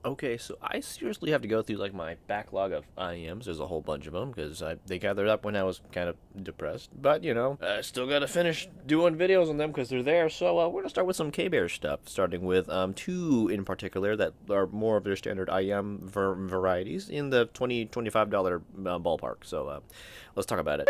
Okay, so I seriously have to go through like my backlog of IEMs. There's a whole bunch of them because they gathered up when I was kind of depressed. But I still gotta finish doing videos on them because they're there. So we're gonna start with some Kbear stuff, starting with two in particular that are more of their standard IEM varieties in the $20-25 ballpark. So let's talk about it.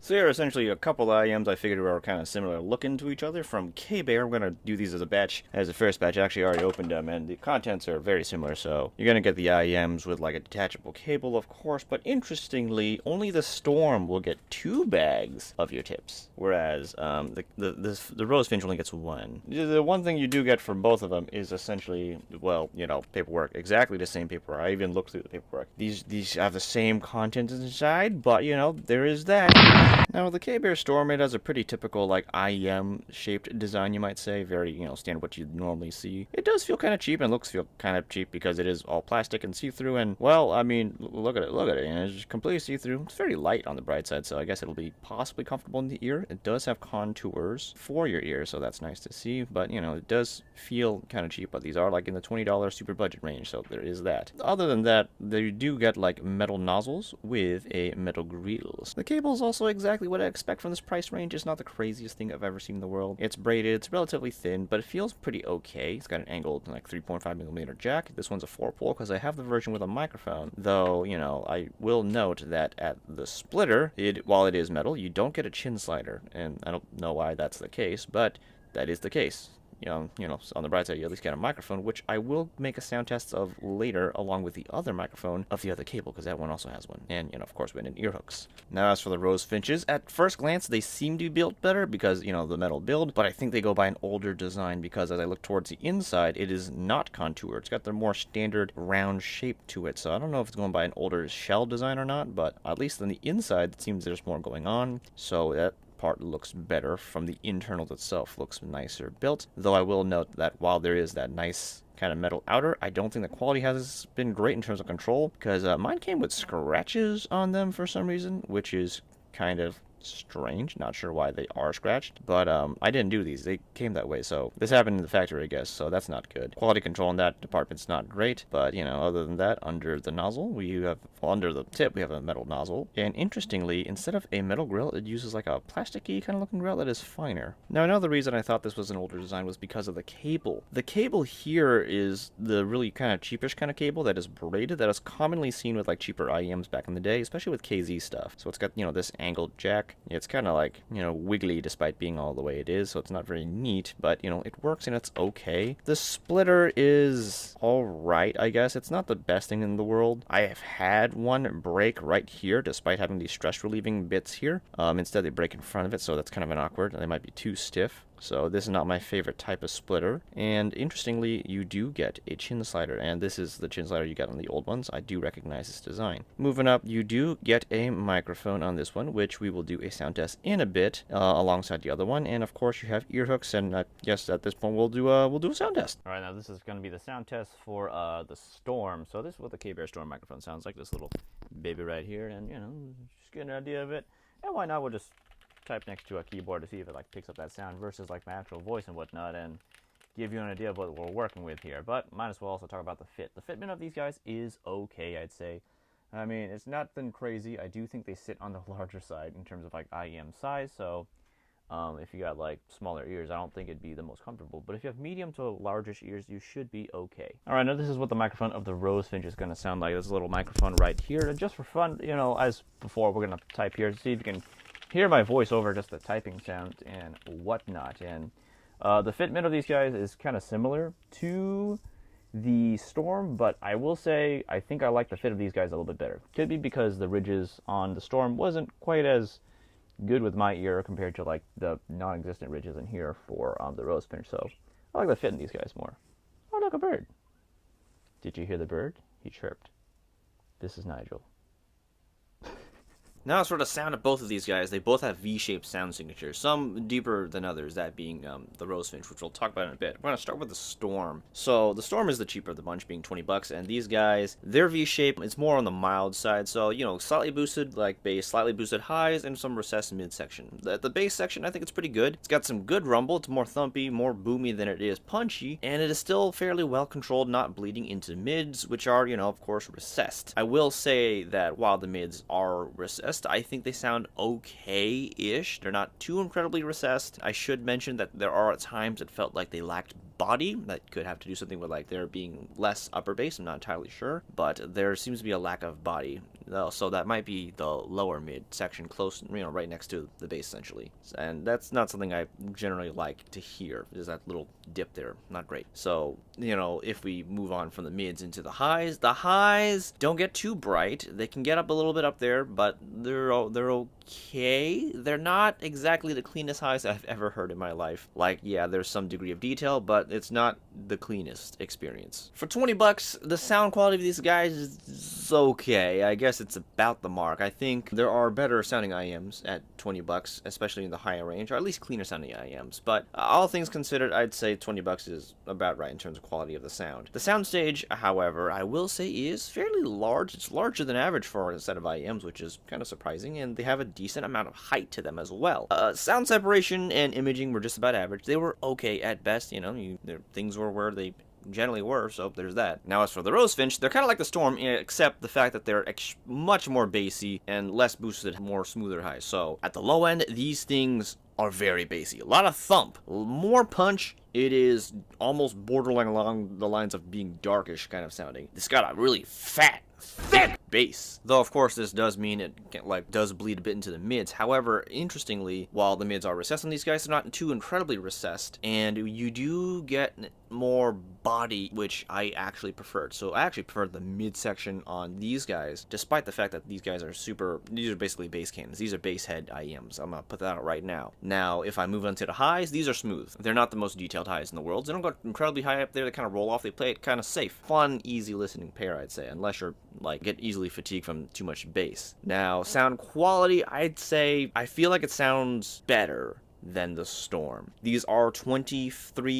So here are essentially a couple of IMs I figured were kind of similar looking to each other from Kbear. I'm going to do these as a batch, as the first batch. I actually already opened them, and the contents are very similar. So you're going to get the IMs with like a detachable cable, of course, but interestingly, only the Storm will get 2 bags of your tips, whereas the Rose Finch only gets 1. The one thing you do get from both of them is essentially, well, paperwork. Exactly the same paperwork. I even looked through the paperwork. These have the same content inside, but there is that. Now, the Kbear Storm, it has a pretty typical, like, IM-shaped design, you might say. Very, standard what you'd normally see. It does feel kind of cheap, and looks feel kind of cheap because it is all plastic and see-through, and, well, I mean, look at it, it's just completely see-through. It's very light on the bright side, so I guess it'll be possibly comfortable in the ear. It does have contours for your ear, so that's nice to see, but, it does feel kind of cheap, but these are, like, in the $20 super budget range, so there is that. Other than that, they do get, like, metal nozzles with a metal grill. The cable is also exactly what I expect from this price range. It's not the craziest thing I've ever seen in the world. It's braided, it's relatively thin, but it feels pretty okay. It's got an angled, like, 3.5mm jack. This one's a 4-pole because I have the version with a microphone, though, I will note that at the splitter, while it is metal, you don't get a chin slider, and I don't know why that's the case, but that is the case. On the bright side, you at least get a microphone, which I will make a sound test of later, along with the other microphone of the other cable, because that one also has one. And, of course, we had ear hooks. Now, as for the Rose Finches, at first glance, they seem to be built better because, the metal build, but I think they go by an older design because as I look towards the inside, it is not contoured. It's got the more standard round shape to it, so I don't know if it's going by an older shell design or not, but at least on the inside, it seems there's more going on, so that part looks better. From the internals itself looks nicer built, though I will note that while there is that nice kind of metal outer, I don't think the quality has been great in terms of control, because mine came with scratches on them for some reason, which is kind of strange. Not sure why they are scratched, but I didn't do these. They came that way, so this happened in the factory, I guess, so that's not good. Quality control in that department's not great, but other than that, under the nozzle, under the tip, we have a metal nozzle, and interestingly, instead of a metal grill, it uses like a plasticky kind of looking grill that is finer. Now, another reason I thought this was an older design was because of the cable. The cable here is the really kind of cheapish kind of cable that is braided, that is commonly seen with like cheaper IEMs back in the day, especially with KZ stuff. So it's got, this angled jack. It's kind of like, wiggly despite being all the way it is, so it's not very neat, but, it works and it's okay. The splitter is alright, I guess. It's not the best thing in the world. I have had one break right here, despite having these stress-relieving bits here. Instead, they break in front of it, so that's kind of an awkward. They might be too stiff. So this is not my favorite type of splitter. And interestingly, you do get a chin slider, and this is the chin slider you got on the old ones. I do recognize this design. Moving up, you do get a microphone on this one, which we will do a sound test in a bit, alongside the other one. And of course, you have ear hooks, and yes, at this point, we'll do a sound test. All right, now this is going to be the sound test for the Storm. So this is what the Kbear Storm microphone sounds like. This little baby right here, and just get an idea of it. And why not? We'll just type next to a keyboard to see if it like picks up that sound versus like my actual voice and whatnot, and give you an idea of what we're working with here. But might as well also talk about the fit. The fitment of these guys is okay, I'd say. I mean, it's nothing crazy. I do think they sit on the larger side in terms of like IEM size, so if you got like smaller ears, I don't think it'd be the most comfortable. But if you have medium to largish ears, you should be okay. All right, now this is what the microphone of the Rose Finch is going to sound like. This little microphone right here, and just for fun, as before, we're going to type here to see if you can hear my voice over just the typing sound and whatnot. And the fitment of these guys is kind of similar to the Storm, but I will say I think I like the fit of these guys a little bit better. Could be because the ridges on the Storm wasn't quite as good with my ear compared to like the non-existent ridges in here for the Rose Finch, so I like the fit in these guys more. Oh, look, a bird. Did you hear the bird? He chirped. This is Nigel. Now as for the sound of both of these guys, they both have V-shaped sound signatures, some deeper than others, that being the Rose Finch, which we'll talk about in a bit. We're going to start with the Storm. So the Storm is the cheaper of the bunch, being 20 bucks, and these guys, their V-shape is more on the mild side, so, you know, slightly boosted like bass, slightly boosted highs, and some recessed midsection. The bass section, I think it's pretty good. It's got some good rumble, it's more thumpy, more boomy than it is punchy, and it is still fairly well controlled, not bleeding into mids, which are, you know, of course, recessed. I will say that while the mids are recessed, I think they sound okay-ish. They're not too incredibly recessed. I should mention that there are times it felt like they lacked body. That could have to do something with like there being less upper bass, I'm not entirely sure, but there seems to be a lack of body, so that might be the lower mid section, close, you know, right next to the bass essentially, and that's not something I generally like to hear. There's that little dip there, not great. So, you know, if we move on from the mids into the highs don't get too bright. They can get up a little bit up there, but they're okay. They're not exactly the cleanest highs I've ever heard in my life. Like, yeah, there's some degree of detail, but it's not the cleanest experience. For 20 bucks, the sound quality of these guys is okay. I guess it's about the mark. I think there are better sounding IEMs at 20 bucks, especially in the higher range, or at least cleaner sounding IEMs. But all things considered, I'd say 20 bucks is about right in terms of quality of the sound. The soundstage, however, I will say is fairly large. It's larger than average for a set of IEMs, which is kind of surprising, and they have a decent amount of height to them as well. Sound separation and imaging were just about average. They were okay at best, you know, things were where they generally were, so there's that. Now as for the Rose Finch, they're kind of like the Storm, except the fact that they're much more bassy and less boosted, more smoother highs. So at the low end, these things are very bassy. A lot of thump, more punch. It is almost borderline along the lines of being darkish kind of sounding. It's got a really fat, thick bass. Though, of course, this does mean it does bleed a bit into the mids. However, interestingly, while the mids are recessed on these guys, they're not too incredibly recessed, and you do get more body, which I actually preferred. So I actually preferred the midsection on these guys, despite the fact that these guys are these are basically bass cannons. These are bass head IEMs. I'm gonna put that out right now. Now, if I move on to the highs, these are smooth. They're not the most detailed highs in the world. They don't go incredibly high up there. They kind of roll off. They play it kind of safe. Fun, easy listening pair, I'd say, unless you're like get easily fatigued from too much bass. Now, sound quality, I'd say I feel like it sounds better than the Storm. These are $23,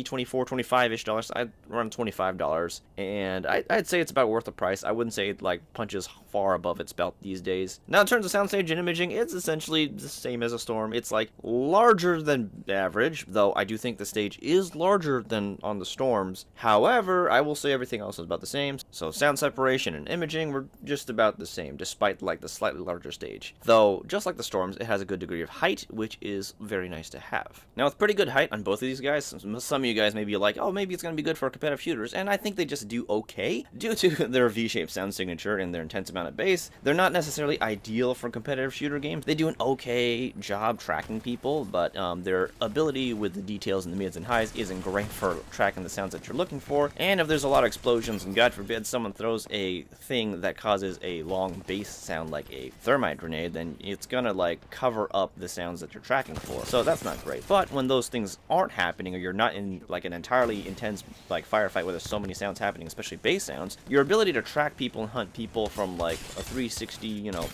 $24, $25-ish dollars. I'd run $25, and I'd say it's about worth the price. I wouldn't say it like punches far above its belt these days. Now, in terms of soundstage and imaging, it's essentially the same as a Storm. It's like larger than average, though I do think the stage is larger than on the Storms. However, I will say everything else is about the same. So sound separation and imaging were just about the same, despite like the slightly larger stage. Though, just like the Storms, it has a good degree of height, which is very nice to have. Now, with pretty good height on both of these guys, some of you guys may be like, oh, maybe it's going to be good for competitive shooters, and I think they just do okay. Due to their V-shaped sound signature and their intense amount of bass, they're not necessarily ideal for competitive shooter games. They do an okay job tracking people, but their ability with the details in the mids and highs isn't great for tracking the sounds that you're looking for, and if there's a lot of explosions, and God forbid someone throws a thing that causes a long bass sound like a thermite grenade, then it's gonna like cover up the sounds that you're tracking for. So that's not great. But when those things aren't happening, or you're not in like an entirely intense like firefight where there's so many sounds happening, especially bass sounds, your ability to track people and hunt people from like a 360, you know,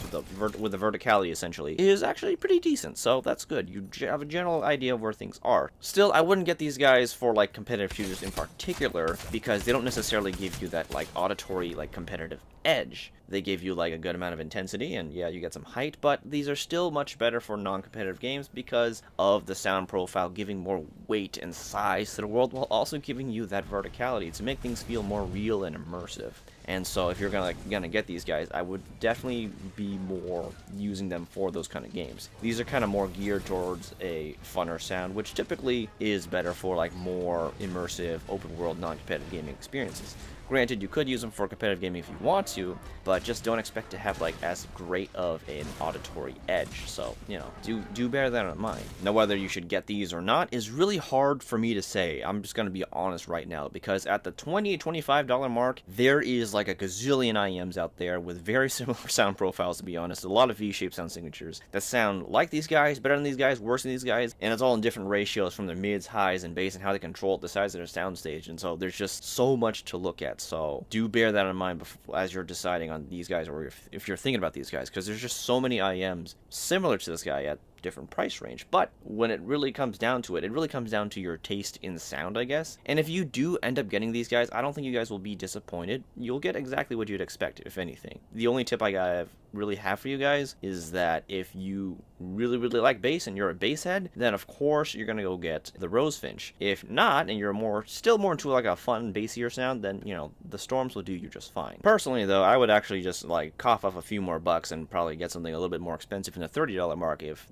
with the verticality essentially, is actually pretty decent. So that's good. You have a general idea of where things are. Still, I wouldn't get these guys for like competitive shooters in particular, because they don't necessarily give you that like auditory like competitive edge. They give you like a good amount of intensity, and yeah, you get some height, but these are still much better for non-competitive games because of the sound profile giving more weight and size to the world, while also giving you that verticality to make things feel more real and immersive. And so if you're gonna get these guys, I would definitely be more using them for those kind of games. These are kind of more geared towards a funner sound, which typically is better for like more immersive, open world, non-competitive gaming experiences. Granted, you could use them for competitive gaming if you want to, but just don't expect to have like as great of an auditory edge. So, you know, do bear that in mind. Now, whether you should get these or not is really hard for me to say. I'm just going to be honest right now, because at the $20, $25 mark, there is like like a gazillion IEMs out there with very similar sound profiles, to be honest. A lot of V-shaped sound signatures that sound like these guys, better than these guys, worse than these guys, and it's all in different ratios from their mids, highs, and bass, and how they control the size of their soundstage. And so there's just so much to look at. So do bear that in mind as you're deciding on these guys, or if you're thinking about these guys, because there's just so many IEMs similar to this guy at different price range. But when it really comes down to it, it really comes down to your taste in sound, I guess. And if you do end up getting these guys, I don't think you guys will be disappointed. You'll get exactly what you'd expect, if anything. The only tip I really have for you guys is that if you really like bass and you're a bass head, then of course you're gonna go get the Rose Finch. If not, and you're still more into like a fun bassier sound, then you know the Storms will do you just fine. Personally though, I would actually just like cough off a few more bucks and probably get something a little bit more expensive in the $30 mark if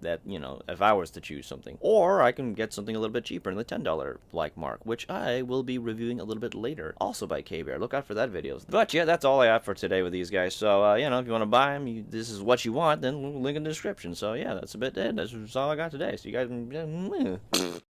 I was to choose something. Or I can get something a little bit cheaper in the $10 like mark, which I will be reviewing a little bit later, also by Kbear. Look out for that video. But yeah, that's all I have for today with these guys. So if you want to buy them, this is what you want, then link in the description. So yeah, that's a bit it. That's all I got today. So you guys